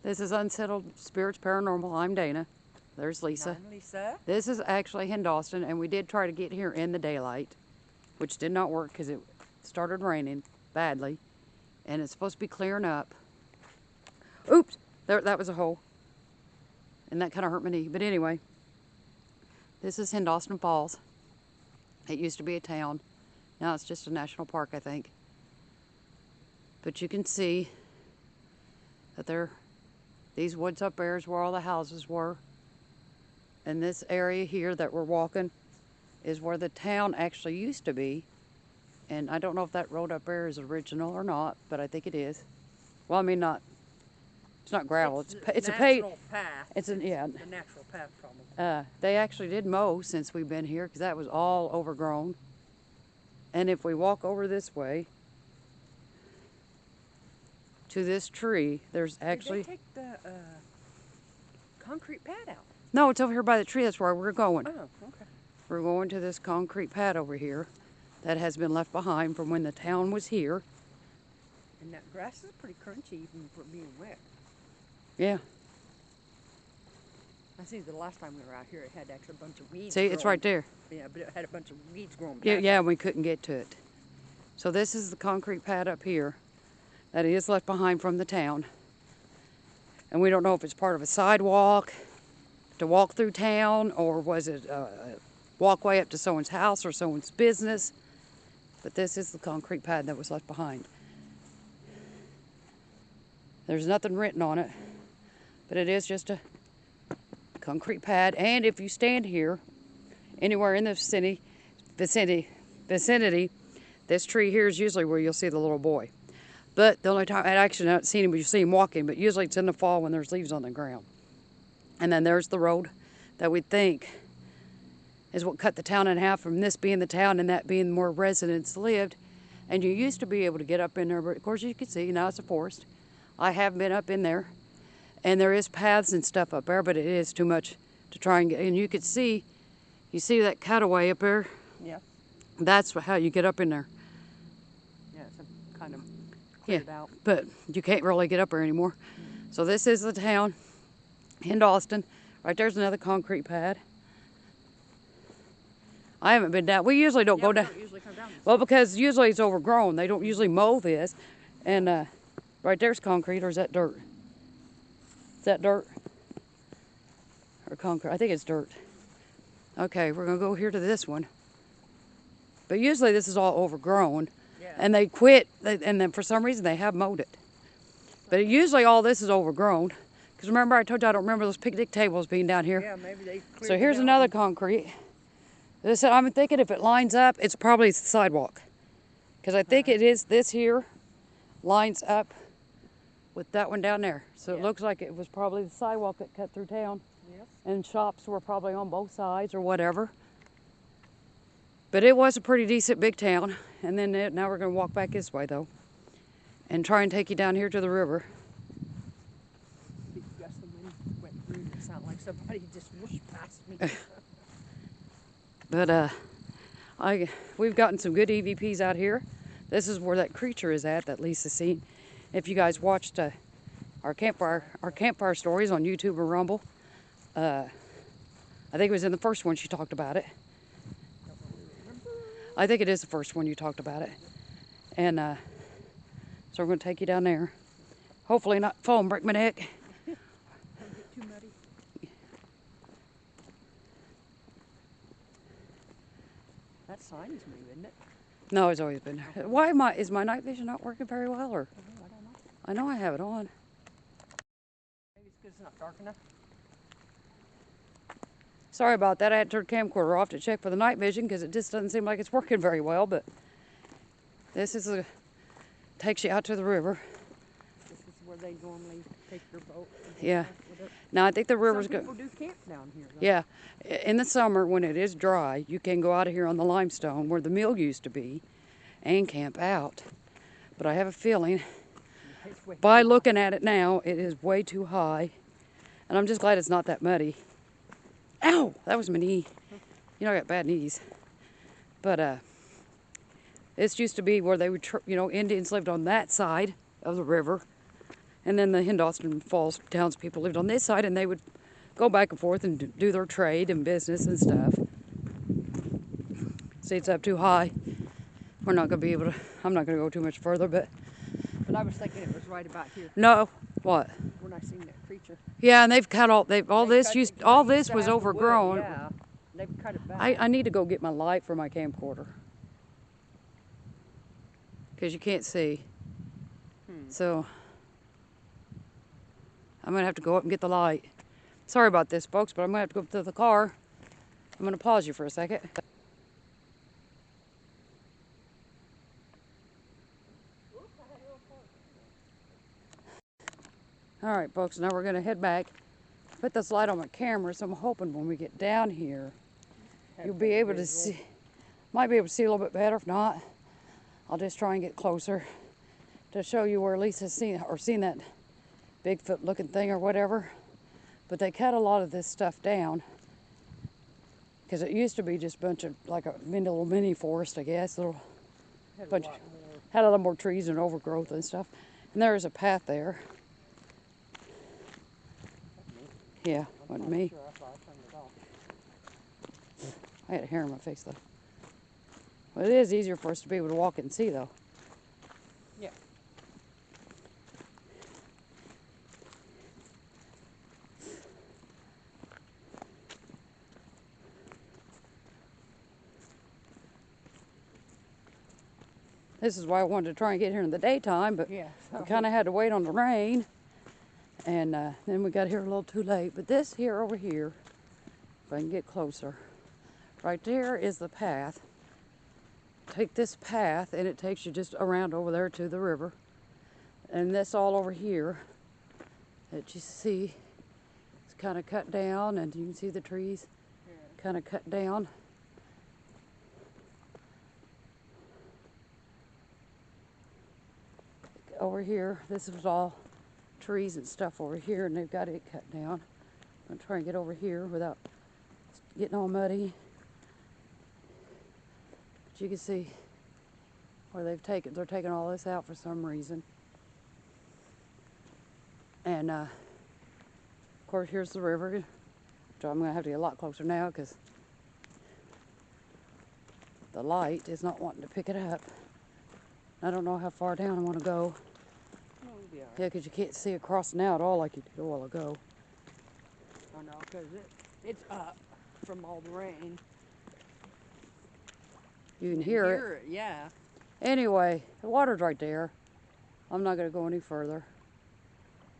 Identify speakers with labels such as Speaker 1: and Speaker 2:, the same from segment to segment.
Speaker 1: This is Unsettled Spirits Paranormal. I'm Dana. There's Lisa.
Speaker 2: I'm Lisa.
Speaker 1: This is actually Hindostan, and we did try to get here in the daylight, which did not work because it started raining badly, and it's supposed to be clearing up. Oops! That was a hole, and that kind of hurt my knee. But anyway, this is Hindostan Falls. It used to be a town. Now it's just a national park, I think. But you can see that these woods up there is where all the houses were. And this area here that we're walking is where the town actually used to be. And I don't know if that road up there is original or not, but I think it is. Well, I mean, it's not gravel. It's a paved
Speaker 2: path.
Speaker 1: It's a yeah.
Speaker 2: The natural path problem.
Speaker 1: They actually did mow since we've been here because that was all overgrown. And if we walk over this way to this tree, there's actually.
Speaker 2: Did they take the concrete pad out?
Speaker 1: No, it's over here by the tree. That's where we're going.
Speaker 2: Oh, okay.
Speaker 1: We're going to this concrete pad over here that has been left behind from when the town was here.
Speaker 2: And that grass is pretty crunchy even for being wet.
Speaker 1: Yeah.
Speaker 2: I see the last time we were out here, it had actually a bunch of weeds.
Speaker 1: See, it's right there.
Speaker 2: Yeah, but it had a bunch of weeds growing back.
Speaker 1: Yeah, we couldn't get to it. So this is the concrete pad up here that is left behind from the town. And we don't know if it's part of a sidewalk to walk through town, or was it a walkway up to someone's house or someone's business. But this is the concrete pad that was left behind. There's nothing written on it, but it is just a concrete pad. And if you stand here anywhere in the vicinity, this tree here is usually where you'll see the little boy. But the only time I actually haven't seen him, you see him walking, but usually it's in the fall when there's leaves on the ground. And then there's the road that we think is what cut the town in half, from this being the town and that being where residents lived. And you used to be able to get up in there, but of course you can see now it's a forest. I have been up in there, and there is paths and stuff up there, but it is too much to try and get. And you could see, you see that cutaway up there?
Speaker 2: Yeah.
Speaker 1: That's how you get up in there.
Speaker 2: Yeah, it's kind of cleared out.
Speaker 1: But you can't really get up there anymore. Mm-hmm. So this is the town, Hindostan. Right there's another concrete pad. I haven't been down. We usually don't go down.
Speaker 2: We don't usually come down this
Speaker 1: Well, because usually it's overgrown. They don't usually mow this. And right there's concrete, or is that dirt? Is that dirt? Or concrete? I think it's dirt. Okay, we're going to go here to this one. But usually this is all overgrown.
Speaker 2: Yeah.
Speaker 1: And they quit, and then for some reason they have mowed it. But usually all this is overgrown. Because remember, I told you I don't remember those picnic tables being down here.
Speaker 2: Yeah, maybe they cleared
Speaker 1: So here's
Speaker 2: it out.
Speaker 1: another concrete. I'm thinking if it lines up, it's probably the sidewalk. Because I think it is this here lines up with that one down there. So it looks like it was probably the sidewalk that cut through town.
Speaker 2: Yes.
Speaker 1: And shops were probably on both sides or whatever. But it was a pretty decent big town. And then now we're going to walk back this way though. And try and take you down here to the river.
Speaker 2: The gust of wind went through. It sounded like somebody just whooshed past me.
Speaker 1: But we've gotten some good EVPs out here. This is where that creature is at that Lisa's seen. If you guys watched our campfire stories on YouTube or Rumble, I think it was in the first one she talked about it. I think it is the first one you talked about it. And so we're going to take you down there. Hopefully not fall and break my neck.
Speaker 2: Don't get too muddy. That sign is new, isn't it?
Speaker 1: No, it's always been there. Why is my night vision not working very well? Or
Speaker 2: I don't know.
Speaker 1: I know I have it on.
Speaker 2: Maybe it's because it's not dark enough.
Speaker 1: Sorry about that. I had to turn the camcorder off to check for the night vision because it just doesn't seem like it's working very well. But this takes you out to the river.
Speaker 2: This is where they normally take their boat.
Speaker 1: Yeah. Now I think the river's
Speaker 2: Some people do camp down here, though.
Speaker 1: Yeah. In the summer when it is dry, you can go out of here on the limestone where the mill used to be and camp out. But I have a feeling by looking at it now, it is way too high. And I'm just glad it's not that muddy. Ow! That was my knee. You know, I got bad knees. But this used to be where they would, Indians lived on that side of the river. And then the Hindostan Falls townspeople lived on this side, and they would go back and forth and do their trade and business and stuff. See, it's up too high. We're not going to be able to, I'm not going to go too much further, but.
Speaker 2: But I was thinking it was right about here
Speaker 1: No, what?
Speaker 2: when I seen that creature.
Speaker 1: Yeah, and they've cut all, all
Speaker 2: They
Speaker 1: this
Speaker 2: cut
Speaker 1: used,
Speaker 2: the
Speaker 1: all
Speaker 2: trees
Speaker 1: this was
Speaker 2: down to wood,
Speaker 1: overgrown.
Speaker 2: Yeah, they've cut it back.
Speaker 1: I need to go get my light for my camcorder. Because you can't see. So, I'm going to have to go up and get the light. Sorry about this, folks, but I'm going to have to go up to the car. I'm going to pause you for a second. Alright, folks, now we're going to head back. Put this light on my camera, so I'm hoping when we get down here, you'll be able to see. Might be able to see a little bit better. If not, I'll just try and get closer to show you where Lisa's seen that Bigfoot looking thing or whatever. But they cut a lot of this stuff down because it used to be just a bunch of like a little mini forest, I guess. Had a lot more trees and overgrowth and stuff. And there is a path there. Yeah, wasn't me.
Speaker 2: Sure, I turned it off.
Speaker 1: I had a hair in my face though. Well, it is easier for us to be able to walk and see though.
Speaker 2: Yeah.
Speaker 1: This is why I wanted to try and get here in the daytime, but
Speaker 2: Yeah.
Speaker 1: we kind of had to wait on the rain. And then we got here a little too late. But this here over here, if I can get closer, right there is the path. Take this path and it takes you just around over there to the river. And this all over here that you see is kind of cut down, and you can see the trees kind of cut down. Over here, this is all trees and stuff over here, and they've got it cut down. I'm going to try and get over here without getting all muddy. But you can see where they're taking all this out for some reason. And of course here's the river, which I'm going to have to get a lot closer now because the light is not wanting to pick it up. I don't know how far down I want to go. Yeah, because you can't see across now at all like you did a while ago.
Speaker 2: I know, because it's up from all the rain.
Speaker 1: You can hear it.
Speaker 2: Yeah.
Speaker 1: Anyway, the water's right there. I'm not going to go any further.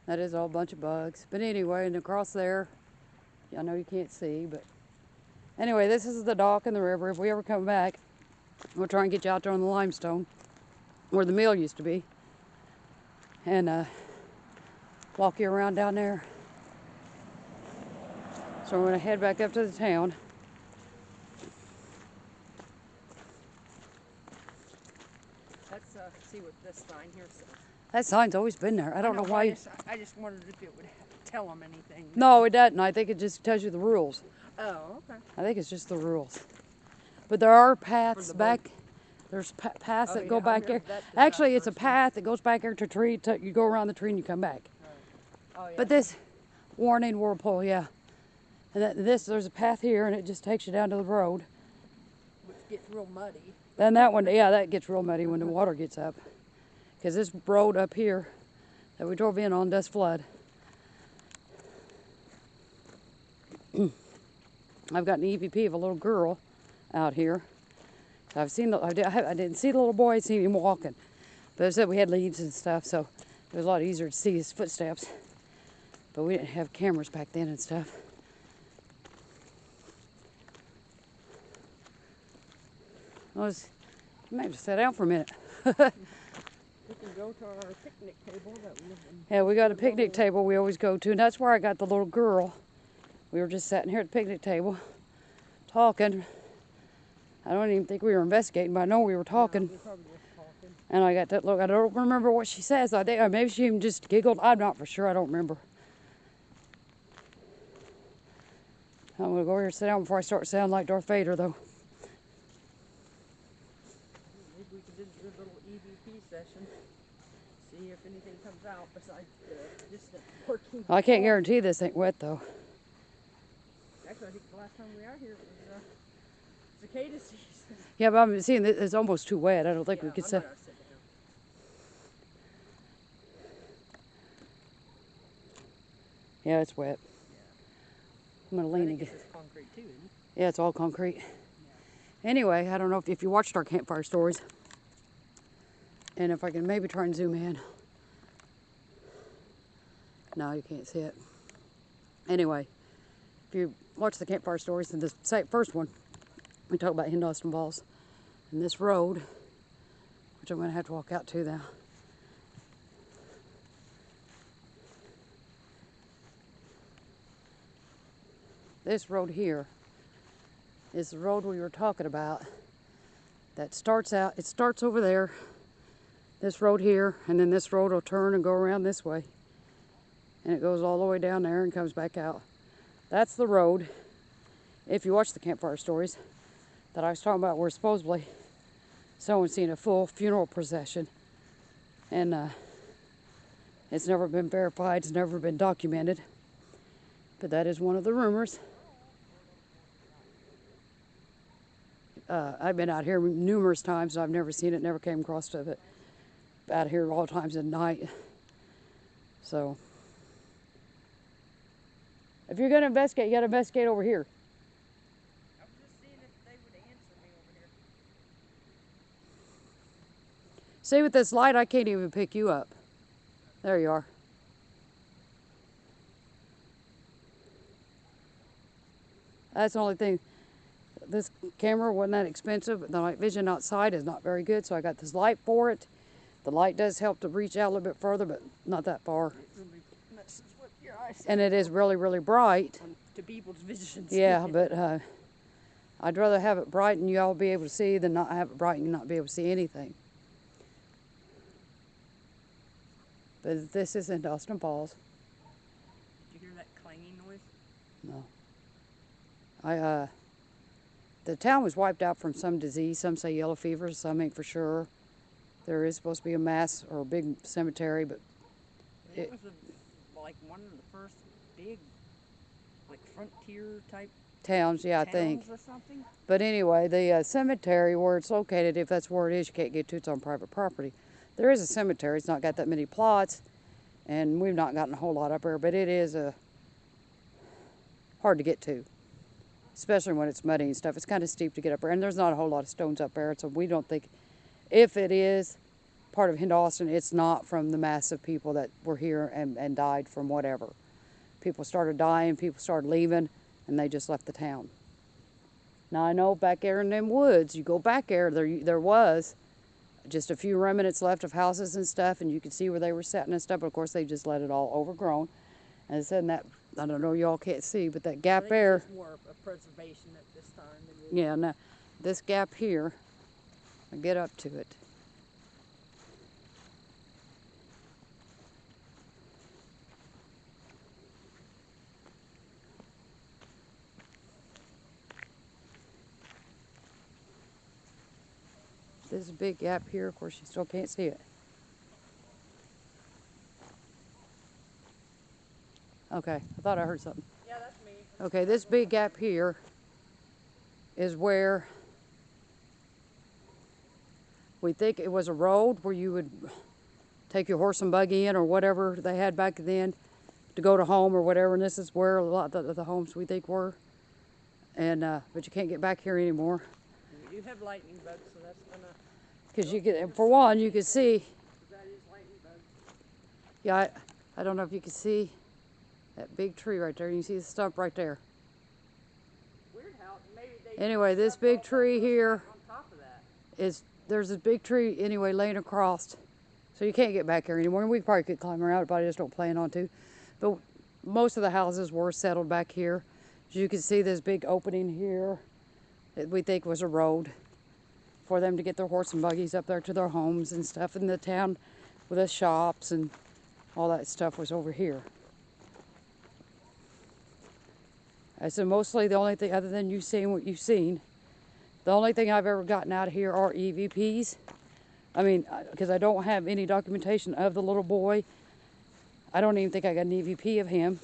Speaker 1: That is all a bunch of bugs. But anyway, and across there, I know you can't see, but anyway, this is the dock and the river. If we ever come back, we'll try and get you out there on the limestone where the mill used to be, and walk you around down there. So we're going to head back up to the town.
Speaker 2: Let's see what this sign here says.
Speaker 1: That sign's always been there. I don't know why.
Speaker 2: I just wondered if it would tell them anything.
Speaker 1: No, it doesn't. I think it just tells you the rules.
Speaker 2: Oh, okay.
Speaker 1: I think it's just the rules. But there are paths back. There's paths that go back there. Actually, it's a path that goes back there to a tree. You go around the tree and you come back.
Speaker 2: Oh, yeah.
Speaker 1: But this, warning, whirlpool, yeah. And there's a path here, and it just takes you down to the road.
Speaker 2: Which gets real muddy.
Speaker 1: Then that one, yeah, that gets real muddy when the water gets up. Because this road up here that we drove in on does flood. I've got an EVP of a little girl out here. I didn't see the little boy, I seen him walking. But it said we had leaves and stuff, so it was a lot easier to see his footsteps. But we didn't have cameras back then and stuff. You might have to sit down for a minute.
Speaker 2: We can go to our picnic table that we live in.
Speaker 1: Yeah, we got a picnic table we always go to, and that's where I got the little girl. We were just sitting here at the picnic table, talking. I don't even think we were investigating, but I know we were talking.
Speaker 2: We probably were talking.
Speaker 1: And I got that look. I don't remember what she says. I think maybe she even just giggled. I'm not for sure. I don't remember. I'm going to go over here and sit down before I start sounding like Darth Vader, though.
Speaker 2: Maybe we could do a little EVP session. See if if anything comes out besides the distant working.
Speaker 1: I can't guarantee this ain't wet though.
Speaker 2: Actually, I think the last time we were out here it was cicada season.
Speaker 1: Yeah, but I'm seeing that it's almost too wet. I don't think we could
Speaker 2: I'm
Speaker 1: say.
Speaker 2: not gonna sit down.
Speaker 1: Yeah, it's wet.
Speaker 2: Yeah.
Speaker 1: I'm gonna
Speaker 2: I
Speaker 1: lean
Speaker 2: think
Speaker 1: again.
Speaker 2: it's concrete too, isn't it?
Speaker 1: Yeah, it's all concrete.
Speaker 2: Yeah.
Speaker 1: Anyway, I don't know if you watched our campfire stories. And if I can maybe try and zoom in. No, you can't see it. Anyway, if you watch the campfire stories, in this first one, we talk about Hindostan Falls. And this road, which I'm going to have to walk out to now. This road here is the road we were talking about. That starts out, it starts over there, this road here, and then this road will turn and go around this way. And it goes all the way down there and comes back out. That's the road, if you watch the campfire stories, that I was talking about where supposedly someone's seen a full funeral procession. And it's never been verified, it's never been documented. But that is one of the rumors. I've been out here numerous times and I've never seen it, never came across of it. Out here all times at night. So, if you're going to investigate, you got to investigate over here.
Speaker 2: I was just seeing if they would answer me over here.
Speaker 1: See, with this light, I can't even pick you up. There you are. That's the only thing. This camera wasn't that expensive, but the night vision outside is not very good, so I got this light for it. The light does help to reach out a little bit further, but not that far.
Speaker 2: It really messes with your eyes.
Speaker 1: And it is really, really bright.
Speaker 2: To people's vision.
Speaker 1: Yeah, but I'd rather have it bright and you all be able to see than not have it bright and not be able to see anything. But this is in Hindostan Falls.
Speaker 2: Did you hear that clanging noise?
Speaker 1: No. The town was wiped out from some disease. Some say yellow fever, some ain't for sure. There is supposed to be a mass or a big cemetery, but
Speaker 2: It was like one of the first big, like frontier type
Speaker 1: towns, yeah, I think.
Speaker 2: or something.
Speaker 1: But anyway, the cemetery where it's located, if that's where it is, you can't get to. It's on private property. There is a cemetery. It's not got that many plots, and we've not gotten a whole lot up there. But it is hard to get to, especially when it's muddy and stuff. It's kind of steep to get up there, and there's not a whole lot of stones up there. So we don't think, if it is part of Hindostan, it's not from the mass of people that were here and died from whatever. People started dying, people started leaving, and they just left the town. Now I know back there in them woods, you go back there was just a few remnants left of houses and stuff, and you could see where they were sitting and stuff, but of course they just let it all overgrown. And it said that, I don't know, y'all can't see, but that gap there.
Speaker 2: It's more of preservation at this time.
Speaker 1: Yeah, now this gap here, I get up to it. This big gap here, of course you still can't see it. Okay, I thought I heard something.
Speaker 2: Yeah, that's me.
Speaker 1: Okay, this big gap here is where we think it was a road where you would take your horse and buggy in or whatever they had back then to go to home or whatever, and this is where a lot of the homes we think were. And but you can't get back here anymore.
Speaker 2: We do have lightning bugs, so that's gonna.
Speaker 1: Because you get, for one, you can see.
Speaker 2: That is lightning bugs.
Speaker 1: Yeah, I don't know if you can see that big tree right there. You can see the stump right there.
Speaker 2: Weird how maybe they.
Speaker 1: Anyway, this big tree here
Speaker 2: On top of that.
Speaker 1: there's this big tree anyway laying across. So you can't get back here anymore. And we probably could climb around it, but I just don't plan on to. But most of the houses were settled back here. As you can see, this big opening here that we think was a road for them to get their horse and buggies up there to their homes and stuff. In the town with the shops and all that stuff was over here. I said mostly the only thing, other than you seeing what you've seen, the only thing I've ever gotten out of here are EVPs I mean, because I don't have any documentation of the little boy. I don't even think I got an EVP of him.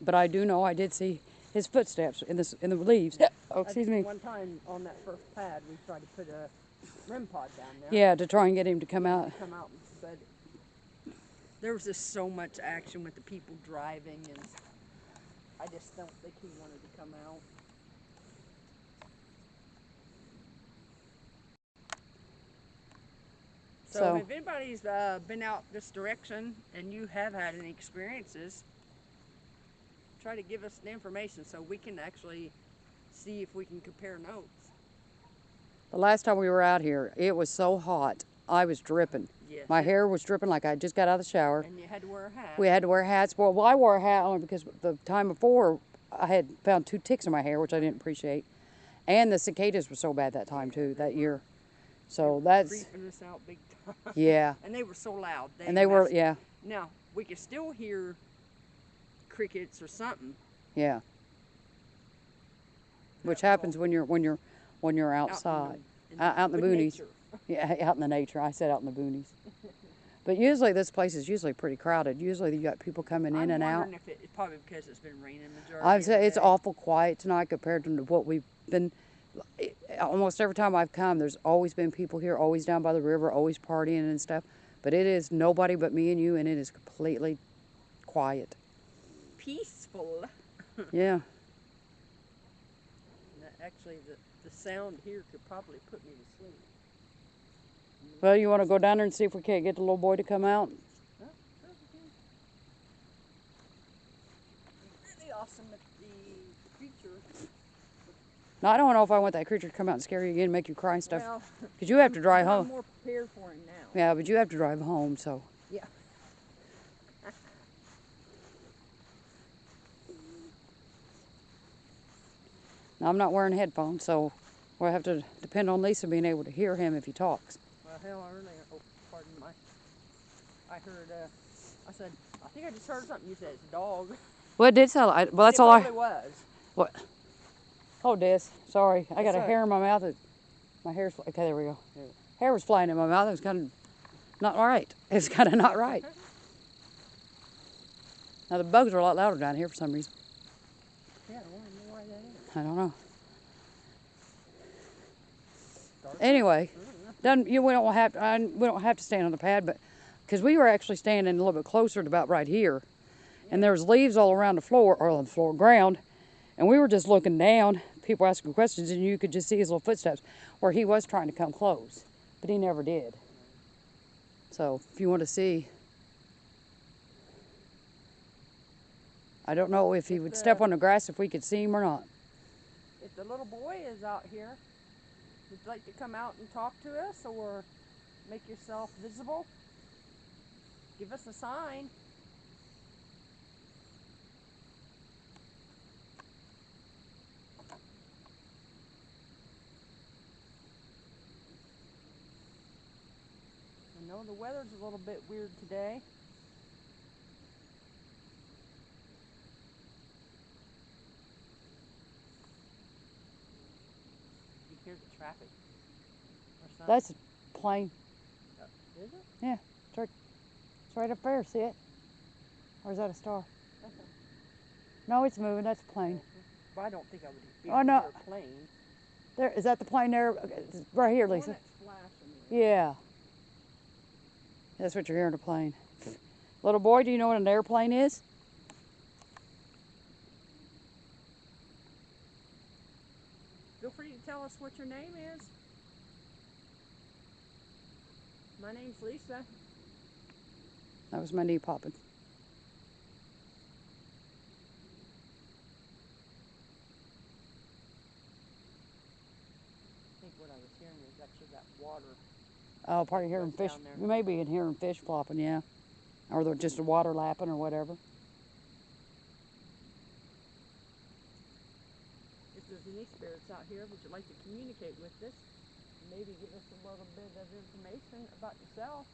Speaker 1: But I do know I did see his footsteps in the leaves. Oh, excuse me.
Speaker 2: One time on that first pad, we tried to put a REM pod down there.
Speaker 1: Yeah, to try and get him to come out.
Speaker 2: But there was just so much action with the people driving, and I just don't think he wanted to come out. So if anybody's been out this direction and you have had any experiences, try to give us the information so we can actually see if we can compare notes.
Speaker 1: The last time we were out here, it was so hot. I was dripping.
Speaker 2: Yes.
Speaker 1: My hair was dripping like I just got out of the shower.
Speaker 2: And you had to wear a hat.
Speaker 1: We had to wear hats. Well, I wore a hat only because the time before I had found 2 ticks in my hair, which I didn't appreciate. And the cicadas were so bad that time too, that year. So that's
Speaker 2: creeping us out big time.
Speaker 1: Yeah.
Speaker 2: And they were so loud.
Speaker 1: They were, yeah.
Speaker 2: Now we could still hear crickets or something.
Speaker 1: Yeah. Which happens when you're outside, out in the boonies. Yeah, out in the nature. I said out in the boonies. But usually this place is usually pretty crowded. Usually you got people coming in and out.
Speaker 2: I'm wondering if it's probably because it's been raining the majority
Speaker 1: I'd say
Speaker 2: of the
Speaker 1: it's
Speaker 2: day.
Speaker 1: awful quiet tonight compared to what we've been. Almost every time I've come, there's always been people here, always down by the river, always partying and stuff. But it is nobody but me and you, and it is completely quiet.
Speaker 2: Peaceful.
Speaker 1: Yeah.
Speaker 2: Actually, the sound here could probably put me to sleep.
Speaker 1: Well, you want to go down there and see if we can't get the little boy to come out?
Speaker 2: Oh, sure we can. It'd be really awesome if the creature...
Speaker 1: No, I don't know if I want that creature to come out and scare you again and make you cry and stuff.
Speaker 2: Well,
Speaker 1: because you have to drive
Speaker 2: I'm
Speaker 1: home.
Speaker 2: more prepared for him now.
Speaker 1: Yeah, but you have to drive home, so.
Speaker 2: Yeah.
Speaker 1: Now, I'm not wearing headphones, so we'll have to depend on Lisa being able to hear him if he talks.
Speaker 2: Well, hell, earlier, pardon I heard, I said, I think I just heard something. You said it's a dog.
Speaker 1: Well, it did sound like, well, that's all
Speaker 2: It was.
Speaker 1: What? Oh, Des, sorry. I got a
Speaker 2: right.
Speaker 1: hair in my mouth. My hair's, okay, there we go. Hair was flying in my mouth. It was kind of not right. It's kind of not right. Now, the bugs are a lot louder down here for some reason.
Speaker 2: Yeah, I want to know why that is.
Speaker 1: I don't know. Anyway, we don't have to stand on the pad, but because we were actually standing a little bit closer to about right here, and there was leaves all around the floor, or on the floor ground, and we were just looking down, people asking questions, and you could just see his little footsteps where he was trying to come close, but he never did. So if you want to see, I don't know if he would step on the grass if we could see him or not.
Speaker 2: If the little boy is out here, would you like to come out and talk to us or make yourself visible? Give us a sign. I know the weather's a little bit weird today. You hear the traffic or something?
Speaker 1: That's a plane.
Speaker 2: Is it?
Speaker 1: Yeah, it's right up there, see it? Or is that a star? No, it's moving, that's a plane.
Speaker 2: But I don't think I would be
Speaker 1: Oh,
Speaker 2: able
Speaker 1: no.
Speaker 2: to hear a plane.
Speaker 1: There, is that the plane there? Okay, right here, Lisa.
Speaker 2: One that's flashing.
Speaker 1: Yeah. That's what you're hearing, a plane. Little boy, do you know what an airplane is?
Speaker 2: Feel free to tell us what your name is. My name's Lisa.
Speaker 1: That was my knee popping.
Speaker 2: I think what I was hearing was actually that water.
Speaker 1: Oh, probably hearing fish. You may be hearing fish flopping, yeah. Or just the water lapping or whatever.
Speaker 2: If there's any spirits out here, would you like to communicate with us? Maybe give us a little bit of information about yourself.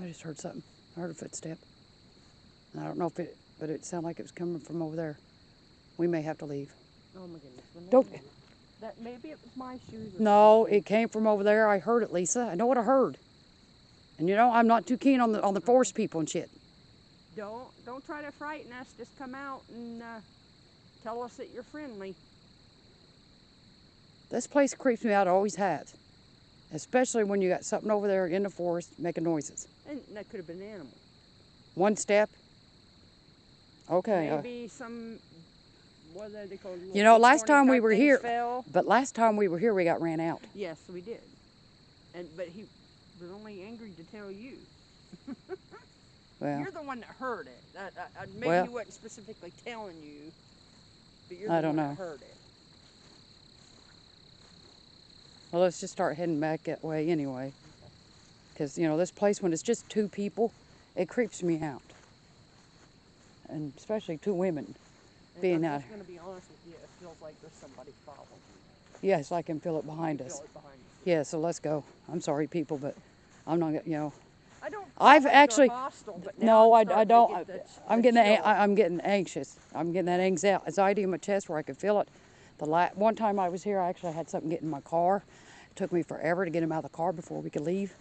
Speaker 1: I just heard something. I heard a footstep. I don't know if it, but it sounded like it was coming from over there. We may have to leave.
Speaker 2: Oh my goodness.
Speaker 1: Don't.
Speaker 2: That maybe it was my shoes.
Speaker 1: No, it came from over there. I heard it, Lisa. I know what I heard. And you know, I'm not too keen on the forest people and shit.
Speaker 2: Don't try to frighten us. Just come out and tell us that you're friendly.
Speaker 1: This place creeps me out. It always has. Especially when you got something over there in the forest making noises.
Speaker 2: And that could have been an animal.
Speaker 1: One step. Okay.
Speaker 2: Maybe some. What are they called?
Speaker 1: You know, last time we
Speaker 2: type
Speaker 1: were
Speaker 2: things
Speaker 1: here,
Speaker 2: fell.
Speaker 1: but last time we were here, we got ran out.
Speaker 2: Yes, we did. But he was only angry to tell you.
Speaker 1: Well,
Speaker 2: You're the one that heard it. Maybe
Speaker 1: Well,
Speaker 2: he wasn't specifically telling you, but you're
Speaker 1: I
Speaker 2: the
Speaker 1: don't
Speaker 2: one
Speaker 1: know.
Speaker 2: that heard it.
Speaker 1: well, let's just start heading back that way anyway. Because, you know, this place, when it's just two people, it creeps me out. And especially two women being
Speaker 2: And
Speaker 1: out
Speaker 2: I'm
Speaker 1: here.
Speaker 2: just going to be honest with you. It feels like there's somebody following you.
Speaker 1: Yes, I can feel it behind
Speaker 2: You
Speaker 1: us.
Speaker 2: feel it behind you.
Speaker 1: Yeah, so let's go. I'm sorry, people, but I'm not, you know.
Speaker 2: I don't. Feel
Speaker 1: I've
Speaker 2: like
Speaker 1: actually-
Speaker 2: they're hostile, but
Speaker 1: No,
Speaker 2: now
Speaker 1: I
Speaker 2: I'm starting to
Speaker 1: don't.
Speaker 2: get the
Speaker 1: I'm
Speaker 2: chill.
Speaker 1: I'm getting anxious. I'm getting that anxiety in my chest where I can feel it. One time I was here, I actually had something get in my car. It took me forever to get him out of the car before we could leave.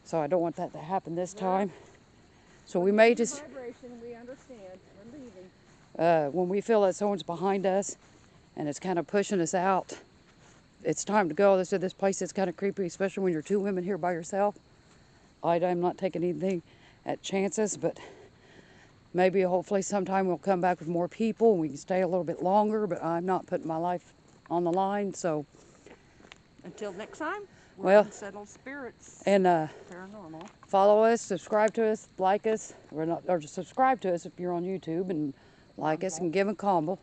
Speaker 1: So I don't want that to happen this time. So we may just,
Speaker 2: Vibration, we understand. We're leaving.
Speaker 1: when we feel that someone's behind us and it's kind of pushing us out, it's time to go. They said this place is kind of creepy, especially when you're two women here by yourself. I'm not taking anything at chances, but maybe hopefully sometime we'll come back with more people and we can stay a little bit longer, but I'm not putting my life on the line. So,
Speaker 2: Until next time, we're
Speaker 1: Well,
Speaker 2: Unsettled Spirits
Speaker 1: and
Speaker 2: Paranormal.
Speaker 1: follow us, subscribe to us, like us, or just subscribe to us if you're on YouTube, and like us and give a comment.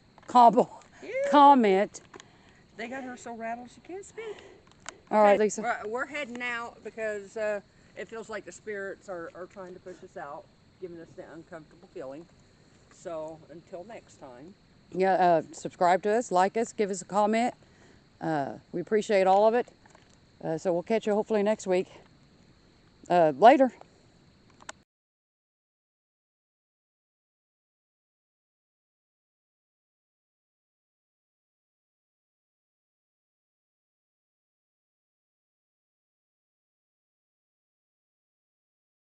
Speaker 2: They got her so rattled she can't speak.
Speaker 1: All right,
Speaker 2: Okay,
Speaker 1: Lisa.
Speaker 2: We're heading out because it feels like the spirits are trying to push us out, giving us the uncomfortable feeling. So until next time.
Speaker 1: Yeah, subscribe to us, like us, give us a comment. We appreciate all of it. So we'll catch you hopefully next week. Later.